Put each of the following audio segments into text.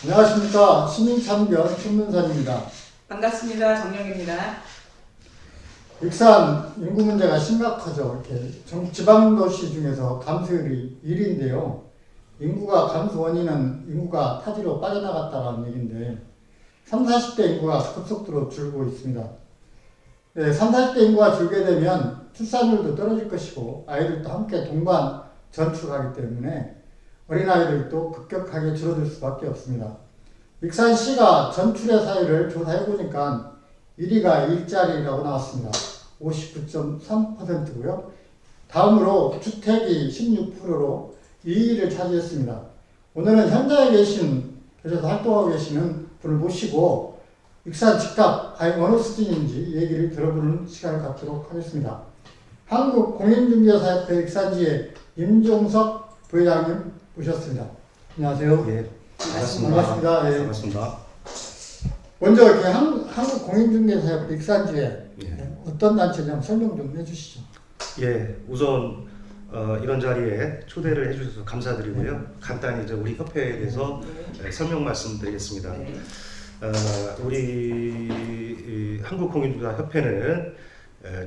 안녕하십니까. 시민참견 신문선입니다. 반갑습니다. 정영입니다. 익산 인구 문제가 심각하죠. 이렇게 지방도시 중에서 감소율이 1위인데요. 인구가 감소 원인은 인구가 타지로 빠져나갔다는 얘기인데 30, 40대 인구가 급속도로 줄고 있습니다. 네, 30, 40대 인구가 줄게 되면 출산율도 떨어질 것이고 아이들도 함께 동반 전출하기 때문에 어린아이들도 급격하게 줄어들 수밖에 없습니다. 익산시가 전출의 사유를 조사해보니까 1위가 일자리라고 나왔습니다. 59.3%고요. 다음으로 주택이 16%로 2위를 차지했습니다. 오늘은 현장에 계신, 그래서 활동하고 계시는 분을 모시고 익산 집값 과연 어느 수준인지 얘기를 들어보는 시간을 갖도록 하겠습니다. 한국공인중개사협회 익산지의 임종석 부회장님 모셨습니다. 안녕하세요. 예, 반갑습니다. 반갑습니다. 예. 반갑습니다. 먼저 이렇게 한국공인중개사협회 익산지회 예. 어떤 단체인지 한번 설명 좀 해주시죠. 예, 우선 이런 자리에 초대를 해주셔서 감사드리고요. 간단히 이제 우리 협회에 대해서 설명 말씀드리겠습니다. 우리 한국공인중개사협회는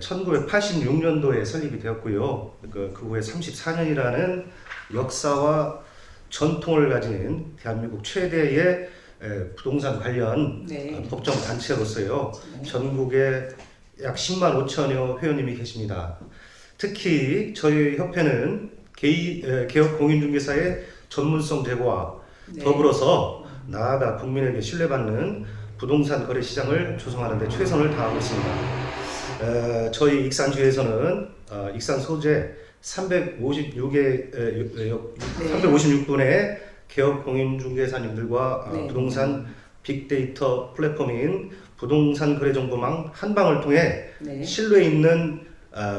1986년도에 설립이 되었고요. 그 후에 34년이라는 역사와 전통을 가진 대한민국 최대의 부동산 관련 법정 단체로서요. 전국에 약 10만 5천여 회원님이 계십니다. 특히 저희 협회는 개업 공인중개사의 전문성 제고와 더불어서 나아가 국민에게 신뢰받는 부동산 거래 시장을 조성하는 데 최선을 다하고 있습니다. 저희 익산지회에서는 익산 소재 356분의 개업 공인중개사님들과 부동산 빅데이터 플랫폼인 부동산 거래정보망 한방을 통해 신뢰 있는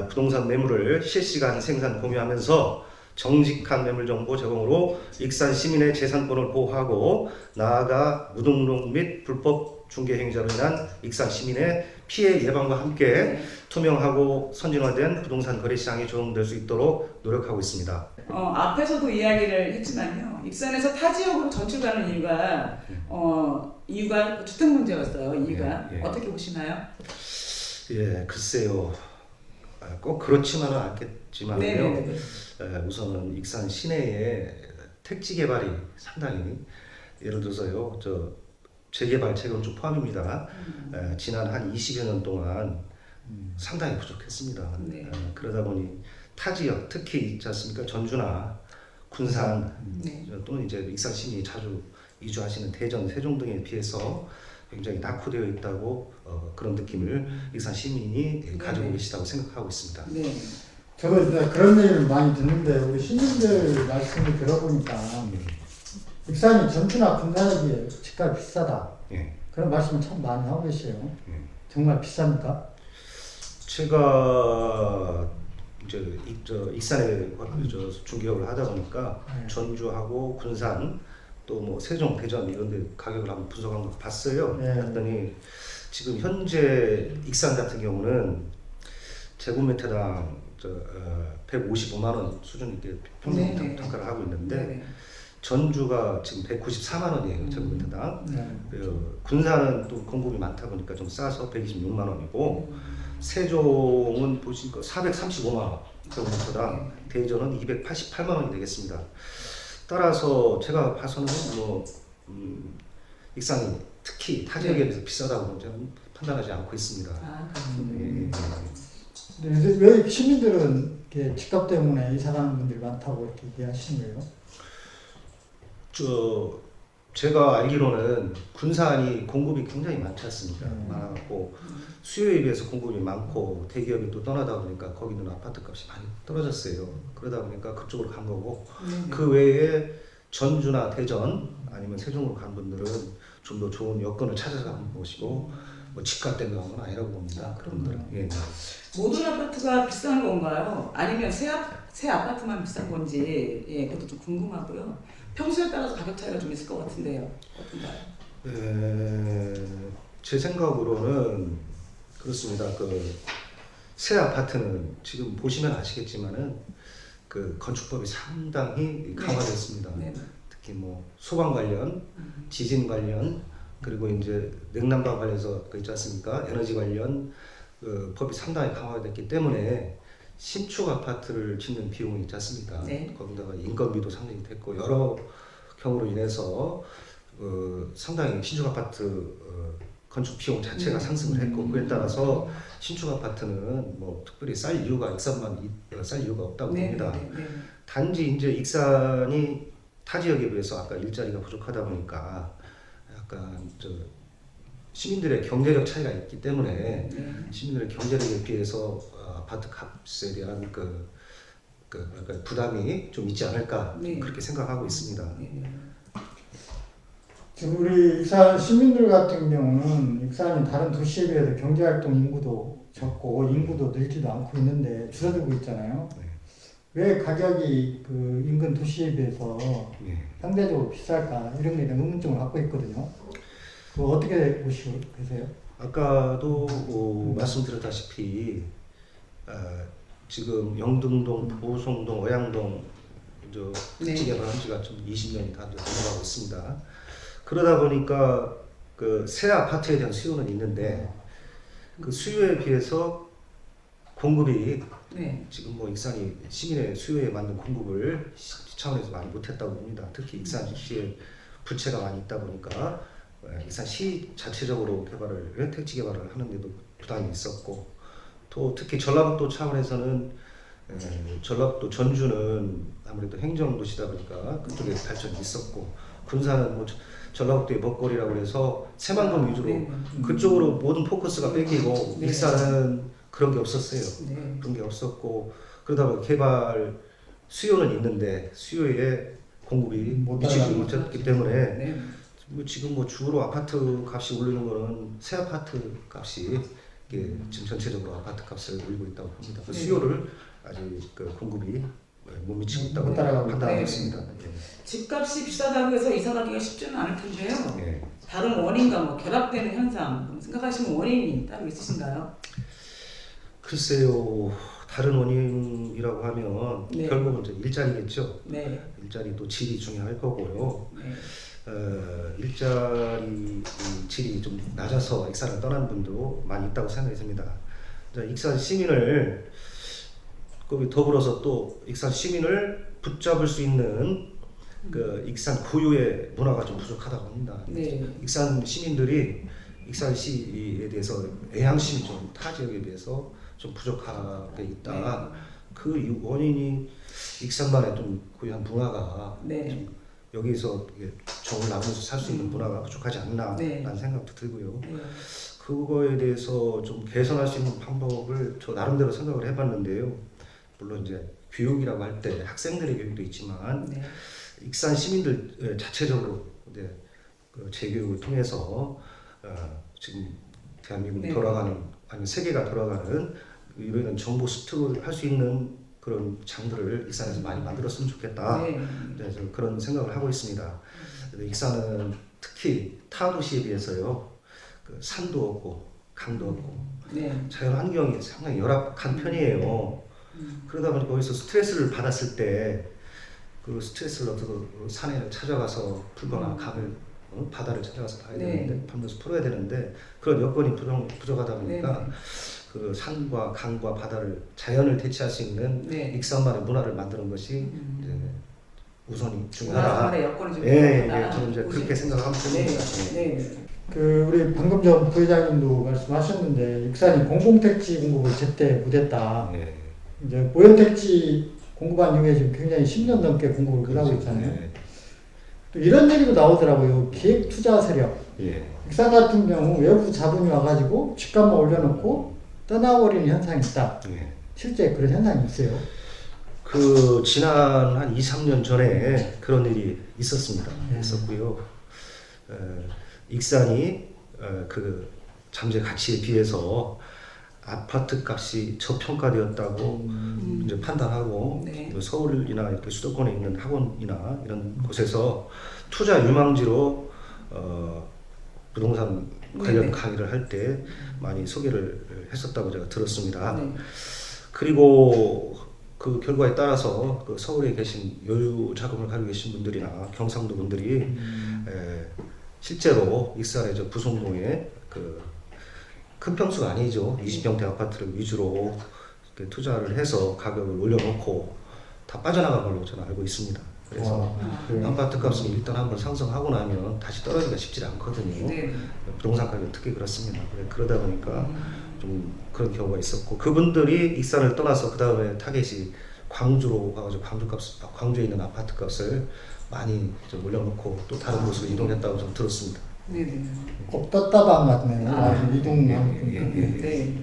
부동산 매물을 실시간 생산 공유하면서 정직한 매물 정보 제공으로 익산 시민의 재산권을 보호하고 나아가 무등록 및 불법 중개 행위자로 인한 익산 시민의 피해 예방과 함께 투명하고 선진화된 부동산 거래 시장이 조성될 수 있도록 노력하고 있습니다. 앞에서도 이야기를 했지만요. 익산에서 타 지역으로 전출가는 이유가 주택 문제였어요. 이유가 어떻게 보시나요? 예, 글쎄요. 꼭 그렇지만은 않겠지만요. 우선은 익산 시내에 택지 개발이 상당히 예를 들어서요. 재개발 재건축 포함입니다. 지난 한 20여 년 동안 상당히 부족했습니다. 그러다 보니 타 지역 특히 있지 않습니까? 전주나 군산 또는 이제 익산 시민이 자주 이주하시는 대전, 세종 등에 비해서 굉장히 낙후되어 있다고 그런 느낌을 익산 시민이 가지고 계시다고 생각하고 있습니다. 저도 이제 그런 얘기를 많이 듣는데 우리 시민들 말씀을 들어보니까 익산이 전주나 군산에 비해 집값이 비싸다. 그런 말씀을 참 많이 하고 계세요. 정말 비쌉니까? 제가 이제 익산에 중개업을 하다 보니까 전주하고 군산 또 뭐 세종, 대전 이런 데 가격을 한번 분석한 거 봤어요. 그랬더니 지금 현재 익산 같은 경우는 제곱미터당 155만 원 수준 이렇게 평균 단가를 하고 있는데 전주가 지금 194만 원이에요. 제곱미터당. 군산은 또 공급이 많다 보니까 좀 싸서 126만 원이고 세종은 보시니까 435만 원 제곱미터당, 대전은 288만 원이 되겠습니다. 따라서 제가 봐서는 익산이 특히 타 지역에 비해서 비싸다고 저는 판단하지 않고 있습니다. 왜 시민들은 이렇게 집값 때문에 이사 가는 분들이 많다고 이렇게 얘기하시는 거예요? 제가 알기로는 군산이 공급이 굉장히 많지 않습니까? 많고 수요에 비해서 공급이 많고 대기업이 또 떠나다 보니까 거기는 아파트 값이 많이 떨어졌어요. 그러다 보니까 그쪽으로 간 거고 그 외에 전주나 대전 아니면 세종으로 간 분들은 좀 더 좋은 여건을 찾아서 가는 것이고 집값 때문에 간 건 아니라고 봅니다. 그런 분들은. 모든 아파트가 비싼 건가요? 아니면 새 아파트만 비싼 건지 그것도 좀 궁금하고요. 평수에 따라서 가격 차이가 좀 있을 것 같은데요. 어떤가요? 제 생각으로는 그렇습니다. 새 아파트는 지금 보시면 아시겠지만은 그 건축법이 상당히 강화됐습니다. 특히 뭐 소방 관련, 지진 관련, 그리고 이제 냉난방 관련해서 그 있지 않습니까? 에너지 관련 법이 상당히 강화됐기 때문에 신축 아파트를 짓는 비용이 있지 않습니까? 네. 거기다가 인건비도 상당히 됐고 여러 경우로 인해서 상당히 신축 아파트 건축 비용 자체가 상승을 했고 그에 따라서 신축 아파트는 뭐 특별히 쌀 이유가 익산만 쌀 이유가 없다고 봅니다. 단지 이제 익산이 타 지역에 비해서 아까 일자리가 부족하다 보니까 약간 시민들의 경제력 차이가 있기 때문에 시민들의 경제력에 비해서 아파트 값에 대한 뭐랄까 부담이 좀 있지 않을까 그렇게 생각하고 있습니다. 지금 우리 익산 시민들 같은 경우는 익산이 다른 도시에 비해서 경제활동 인구도 적고 인구도 늘지도 않고 있는데 줄어들고 있잖아요. 왜 가격이 그 인근 도시에 비해서 상대적으로 비쌀까 이런 거에 대한 의문점을 갖고 있거든요. 그거 어떻게 보시고 계세요? 아까도 말씀드렸다시피 지금 영등동, 보성동, 어양동 택지 개발한 지가 좀 20년이 다 넘어가고 있습니다. 그러다 보니까 그 새 아파트에 대한 수요는 있는데 그 수요에 비해서 공급이 지금 뭐 익산이 시민의 수요에 맞는 공급을 시 차원에서 많이 못했다고 봅니다. 특히 익산시에 부채가 많이 있다 보니까 익산시 자체적으로 택지 개발을 하는데도 부담이 있었고 또 특히 전라북도 차원에서는 전라북도 전주는 아무래도 행정도시다 보니까 그쪽에 발전이 있었고 군산은 뭐 전라북도의 먹거리라고 해서 새만금 위주로 그쪽으로 모든 포커스가 뺏기고 익산은 그런 게 없었어요. 그런 게 없었고 그러다 보니 개발 수요는 있는데 수요에 공급이 미치지 못했기 때문에 지금 뭐 주로 아파트 값이 오르는 거는 새 아파트 값이 지금 전체적으로 아파트 값을 올리고 있다고 봅니다. 그 수요를 아직 공급이 못 미치고 있다고 판단하고 있습니다. 집값이 비싸다고 해서 이사 가기가 쉽지는 않을 텐데요. 다른 원인과 뭐 결합되는 현상 생각하시는 원인이 따로 있으신가요? 글쎄요, 다른 원인이라고 하면 결국은 이제 일자리겠죠. 일자리도 질이 중요할 거고요. 일자리 질이 좀 낮아서 익산을 떠난 분도 많이 있다고 생각이 듭니다. 익산 시민을 거기 더불어서 또 익산 시민을 붙잡을 수 있는 그 익산 고유의 문화가 좀 부족하다고 합니다. 익산 시민들이 익산시에 대해서 애향심이 좀 타 지역에 비해서 좀 부족하게 있다. 그 원인이 익산만의 좀 고유한 문화가 좀 여기서 정을 나누면서 살 수 있는 문화가 부족하지 않나 라는 생각도 들고요. 그거에 대해서 좀 개선할 수 있는 방법을 저 나름대로 생각을 해봤는데요. 물론 이제 교육이라고 할 때 학생들의 교육도 있지만 익산 시민들 자체적으로 그 재교육을 통해서 지금 대한민국이 돌아가는 아니 세계가 돌아가는 이런 정보 습득을 할 수 있는 그런 장들을 익산에서 많이 만들었으면 좋겠다. 그래서 그런 생각을 하고 있습니다. 익산은 특히 타 도시에 비해서요, 그 산도 없고 강도 없고 자연 환경이 상당히 열악한 편이에요. 그러다 보니 거기서 스트레스를 받았을 때 그 스트레스를 얻어서 산에 찾아가서 풀거나 강을 바다를 찾아가서 봐야 되는데 보면서 풀어야 되는데 그런 여건이 부족하다 보니까 그 산과 강과 바다를 자연을 대체할 수 있는 익산만의 문화를 만드는 것이 이제 우선이 중요하다. 여건이 좀 저는 이제 그렇게 생각하면 됩니다. 그 우리 방금 전 부회장님도 말씀하셨는데 익산이 공공택지 공급을 제때 못했다. 이제 모형택지 공급한 이후에 지금 굉장히 10년 넘게 공급을 하고 있잖아요. 또 이런 얘기도 나오더라고요. 기획 투자 세력. 익산 같은 경우 외부 자본이 와가지고 집값만 올려놓고 떠나버리는 현상이 있다. 실제 그런 현상이 있어요. 그 지난 한 2, 3년 전에 그런 일이 있었습니다. 있었고요. 익산이 그 잠재 가치에 비해서 아파트 값이 저평가되었다고 이제 판단하고 서울이나 이렇게 수도권에 있는 학원이나 이런 곳에서 투자 유망지로 부동산 관련 강의를 할 때 많이 소개를 했었다고 제가 들었습니다. 그리고 그 결과에 따라서 그 서울에 계신 여유 자금을 가지고 계신 분들이나 경상도 분들이 실제로 익산의 저 부송동에 그 큰 평수가 아니죠. 20평대 아파트를 위주로 이렇게 투자를 해서 가격을 올려놓고 다 빠져나간 걸로 저는 알고 있습니다. 그래서 아파트 값은 일단 한번 상승하고 나면 다시 떨어지기가 쉽지 않거든요. 네. 부동산 가격 특히 그렇습니다. 그러다 보니까 좀 그런 경우가 있었고 그분들이 익산을 떠나서 그 다음에 타겟이 광주로 가가지고 광주에 있는 아파트 값을 많이 좀 올려놓고 또 다른 곳으로 이동했다고 좀 들었습니다. 네네. 꼭 떴다방 같네요. 아주 이동량. 네.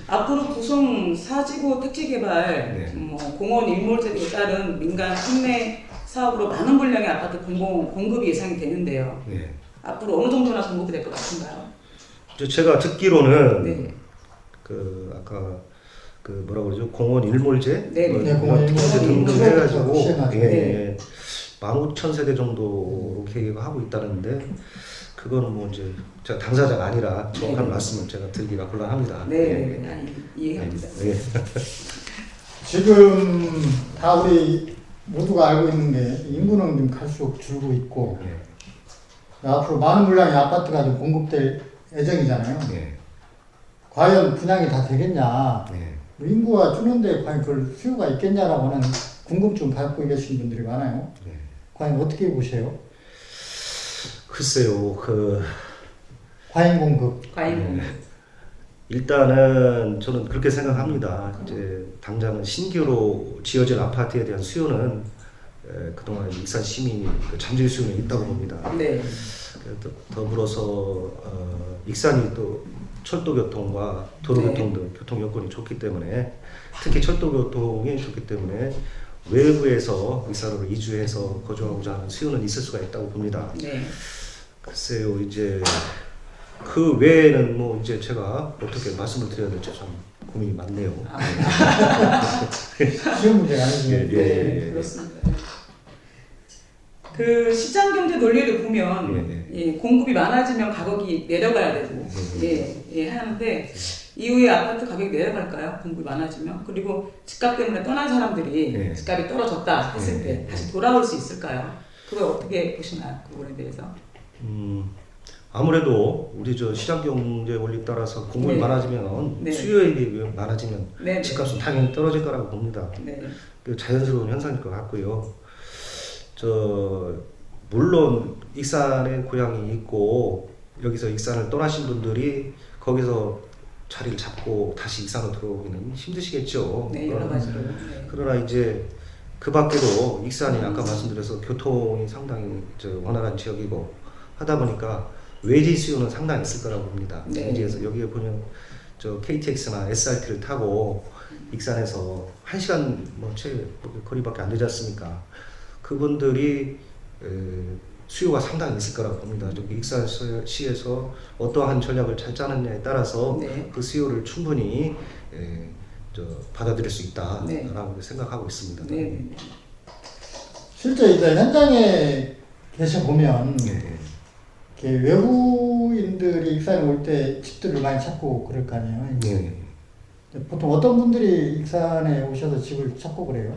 앞으로 부송 사지구 택지개발, 공원 일몰제도에 따른 민간 판매 사업으로 많은 분량의 아파트 공급이 예상이 되는데요. 네. 앞으로 어느 정도나 공급이 될 것 같은가요? 제가 듣기로는 네. 그 아까 그 뭐라 그러죠? 공원 일몰제? 네. 네, 공원 일몰제 등록해가지고 시행하죠. 예, 15,000세대 정도 계획을 하고 있다는데 그거는 뭐 이제 제가 당사자가 아니라 정확한 네. 말씀을 제가 드리기가 곤란합니다. 네, 예. 아니, 이해합니다. 예. 지금 다 우리 모두가 알고 있는 게 인구는 좀 갈수록 줄고 있고 예. 앞으로 많은 물량의 아파트가 좀 공급될 예정이잖아요. 예. 과연 분양이 다 되겠냐? 예. 인구가 줄는데 과연 그럴 수요가 있겠냐라고 하는 궁금증 갖고 계신 분들이 많아요. 예. 과연 어떻게 보세요? 글쎄요, 과잉 공급. 과잉. 일단은 저는 그렇게 생각합니다. 이제 당장은 신규로 지어진 아파트에 대한 수요는 그동안 익산 시민이 잠재 수요는 있다고 봅니다. 네. 더불어서 익산이 또 철도교통과 도로교통 등 교통 여건이 좋기 때문에 특히 철도교통이 좋기 때문에 외부에서 익산으로 이주해서 거주하고자 하는 수요는 있을 수가 있다고 봅니다. 네. 글쎄요, 이제 그 외에는 뭐 이제 제가 어떻게 말씀을 드려야 될지 좀 고민이 많네요. 쉬운 문제가 아니죠. 예. 그렇습니다. 그 시장 경제 논리를 보면 공급이 많아지면 가격이 내려가야 되고 하는데 이후에 아파트 가격이 내려갈까요? 공급이 많아지면 그리고 집값 때문에 떠난 사람들이 집값이 떨어졌다 했을 때 다시 돌아올 수 있을까요? 그걸 어떻게 보시나요? 그 부분에 대해서? 아무래도 우리 저 시장 경제 원리 따라서 공급이 많아지면 수요에 비해 많아지면 집값은 당연히 떨어질 거라고 봅니다. 그 자연스러운 현상일 것 같고요. 물론 익산에 고향이 있고 여기서 익산을 떠나신 분들이 거기서 자리를 잡고 다시 익산으로 들어오기는 힘드시겠죠. 네, 여러 가지로. 그러나 이제 그 밖에도 익산이 아까 말씀드려서 교통이 상당히 원활한 지역이고 하다 보니까 외지 수요는 상당히 있을 거라고 봅니다. 외지에서 여기에 보면 KTX나 SRT를 타고 익산에서 1시간 채 거리밖에 안 되지 않습니까? 그분들이 수요가 상당히 있을 거라고 봅니다. 익산시에서 어떠한 전략을 잘 짜느냐에 따라서 그 수요를 충분히 받아들일 수 있다라고 생각하고 있습니다. 실제 이제 현장에 계셔 보면 외부인들이 익산에 올 때 집들을 많이 찾고 그럴 거 아니에요. 보통 어떤 분들이 익산에 오셔서 집을 찾고 그래요?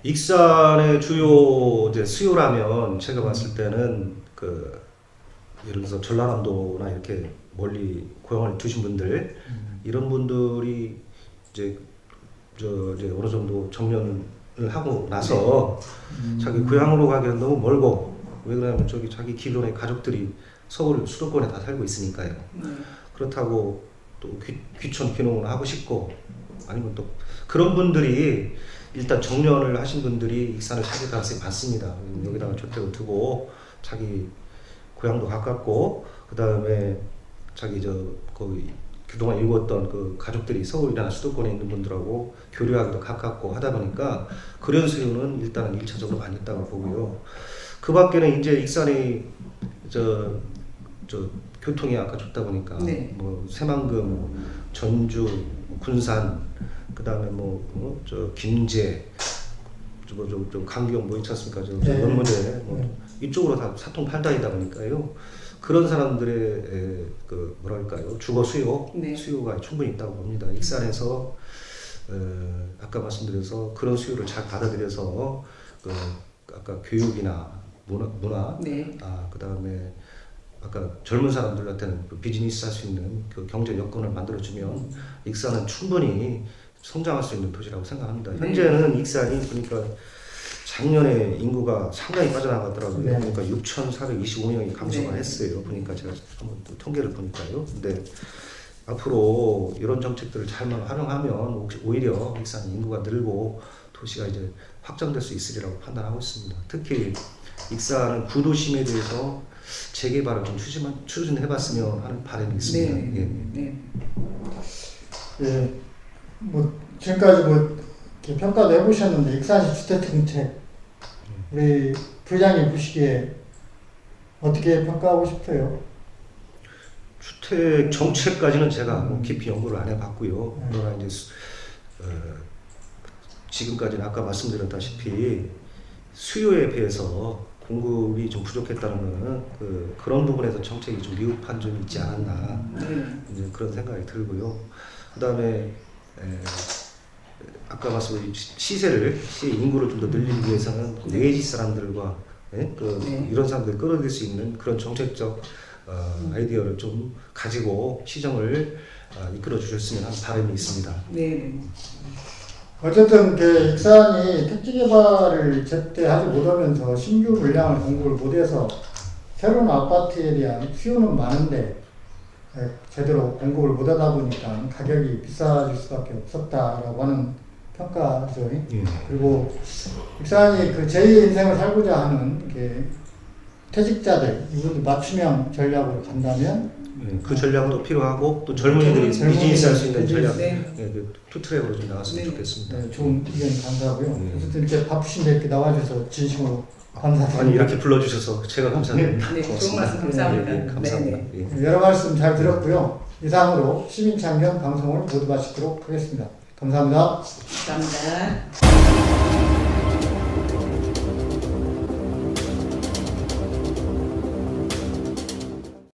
익산의 주요 수요라면 제가 봤을 때는 예를 들어서 전라남도나 이렇게 멀리 고향을 두신 분들 이런 분들이 이제 어느 정도 정년을 하고 나서 자기 고향으로 가기는 너무 멀고 왜 그러냐면 자기 기존의 가족들이 서울 수도권에 다 살고 있으니까요. 그렇다고 또 귀촌 귀농을 하고 싶고 아니면 또 그런 분들이 일단 정년을 하신 분들이 익산을 찾을 가능성이 많습니다. 여기다가 주택을 두고 자기 고향도 가깝고 그 다음에 자기 거기 그동안 읽었던 그 가족들이 서울이나 수도권에 있는 분들하고 교류하기도 가깝고 하다 보니까 그런 수요는 일단은 1차적으로 많이 있다고 보고요. 그 밖에는 이제 익산이 교통이 아까 좋다 보니까 뭐 새만금, 전주, 군산 그 다음에 김제, 강경 있지 않습니까? 연문제 이쪽으로 다 사통팔달이다 보니까요. 그런 사람들의 주거 수요가 충분히 있다고 봅니다. 익산에서 아까 말씀드려서 그런 수요를 잘 받아들여서 아까 교육이나 문화 네. 그다음에 아까 젊은 사람들한테는 비즈니스 할 수 있는 그 경제 여건을 만들어주면 익산은 충분히 성장할 수 있는 도시라고 생각합니다. 현재는 익산이 보니까 작년에 인구가 상당히 빠져나갔더라고요. 네. 그러니까 6,425명이 감소가 네. 했어요. 보니까 제가 한번 또 통계를 보니까요. 근데 앞으로 이런 정책들을 잘만 활용하면 오히려 익산 인구가 늘고 도시가 이제 확장될 수 있으리라고 판단하고 있습니다. 특히 익산은 구도심에 대해서 재개발을 좀 추진해봤으면 하는 바람이 있습니다. 네. 예. 네. 예, 뭐 지금까지 뭐 이렇게 평가도 해보셨는데 익산시 주택 정책 우리 부장님 보시기에 어떻게 평가하고 싶어요? 주택 정책까지는 제가 뭐 깊이 연구를 안 해봤고요. 그러나 이제 지금까지는 아까 말씀드렸다시피 수요에 비해서 공급이 좀 부족했다는 거는 그런 부분에서 정책이 좀 미흡한 점이 있지 않았나 이제 그런 생각이 들고요. 그다음에 아까 말씀드린 시의 인구를 좀 더 늘리기 위해서는 외지 사람들과 이런 사람들 끌어들일 수 있는 그런 정책적 아이디어를 좀 가지고 시정을 이끌어 주셨으면 하는 바람이 있습니다. 네. 어쨌든 그 익산이 택지 개발을 제때 하지 못하면서 신규 물량을 공급을 못해서 새로운 아파트에 대한 수요는 많은데 제대로 공급을 못하다 보니까 가격이 비싸질 수밖에 없었다라고 하는 평가죠. 그리고 익산이 그 제2의 인생을 살고자 하는 게 퇴직자들 이분들 맞춤형 전략으로 간다면 그 전략도 필요하고 또 젊은이들이 비즈니스 할 수 있는 전략 투트랙으로 좀 나왔으면 좋겠습니다. 네, 좋은 의견 감사하고요. 어쨌든 이렇게 바쁘신데 이렇게 나와주셔서 진심으로 감사드립니다. 아니 이렇게 불러주셔서 제가 감사드립니다. 네, 좋은 말씀 감사합니다. 감사합니다. 네. 여러 말씀 잘 들었고요. 이상으로 시민참견 방송을 모두 마치도록 하겠습니다. 감사합니다. 감사합니다.